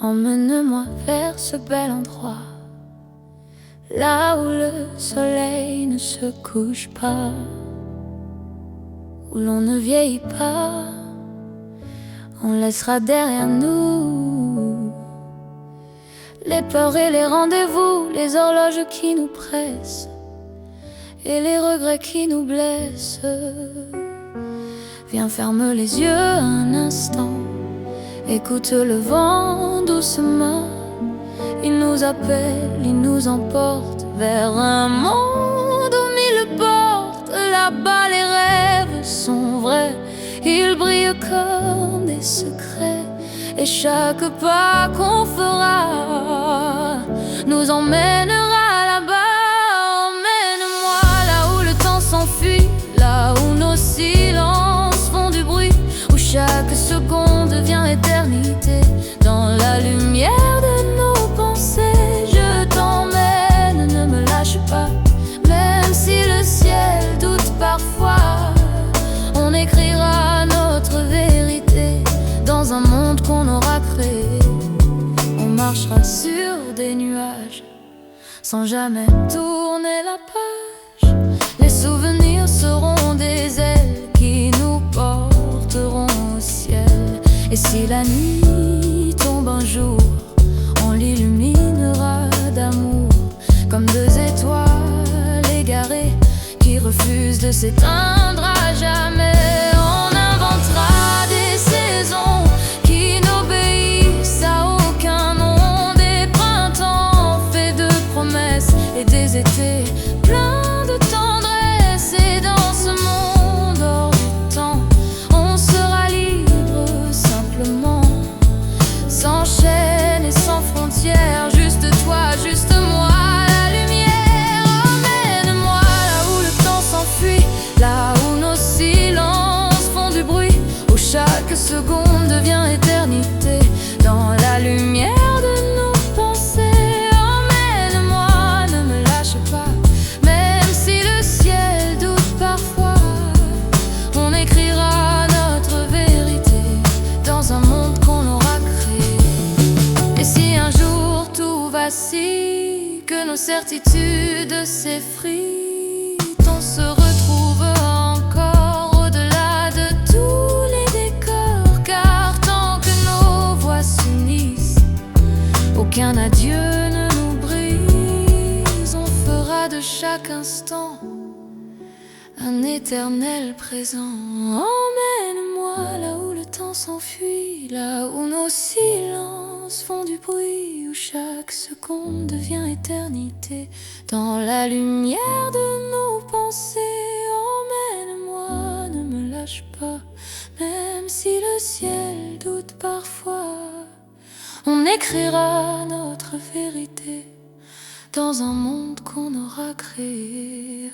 emmène-moi vers ce bel endroit, là où le soleil ne se couche pas, où l'on ne vieillit pas. On laissera derrière nous les peurs et les rendez-vous, les horloges qui nous pressent et les regrets qui nous blessent. Viens, ferme les yeux un instant, écoute le vent doucement. Il nous appelle, il nous emporte vers un monde aux mille portes. Là-bas les rêves sont vrais, ils brillent comme des secrets. Et chaque pas qu'on fera nous emmènera là-bas. Emmène-moi là où le temps s'enfuit, là où nos silences font du bruit, où chaque seconde devient éternité. Dans la lumière de nos pensées, je t'emmène, ne me lâche pas. Même si le ciel doute parfois, on écrira notre vérité dans un monde qu'on aura créé. On marchera sur des nuages sans jamais tourner la page. Les souvenirs seront des ailes qui nous porteront au ciel. Et si la nuit tombe un jour, on l'illuminera d'amour, comme deux étoiles égarées qui refusent de s'éteindre à jamais. On inventera des saisons qui n'obéissent à aucun nom, des printemps faits de promesses et des étés pleins de tendresse. Et dans ce monde hors du temps, on sera libre simplement, sans chaînes et sans frontières, juste toi, juste moi. La lumière, emmène-moi là où le temps s'enfuit, là où nos silences font du bruit, où chaque seconde devient éternité. Dans la lumière de nos pensées, emmène-moi, ne me lâche pas. Même si le ciel doute parfois, on écrira notre vérité dans un monde qu'on aura créé. Et si un jour tout vacille, que nos certitudes s'effritent, on se retrouvera encore au-delà de tous les décors. Car tant que nos voix s'unissent, aucun adieu ne nous brise. On fera de chaque instant un éternel présent. Emmène-moi là où le temps s'enfuit, là où nos silences font du bruit, où chaque seconde devient éternité. Dans la lumière de nos pensées, emmène-moi, ne me lâche pas. Même si le ciel doute parfois, on écrira notre vérité dans un monde qu'on aura créé.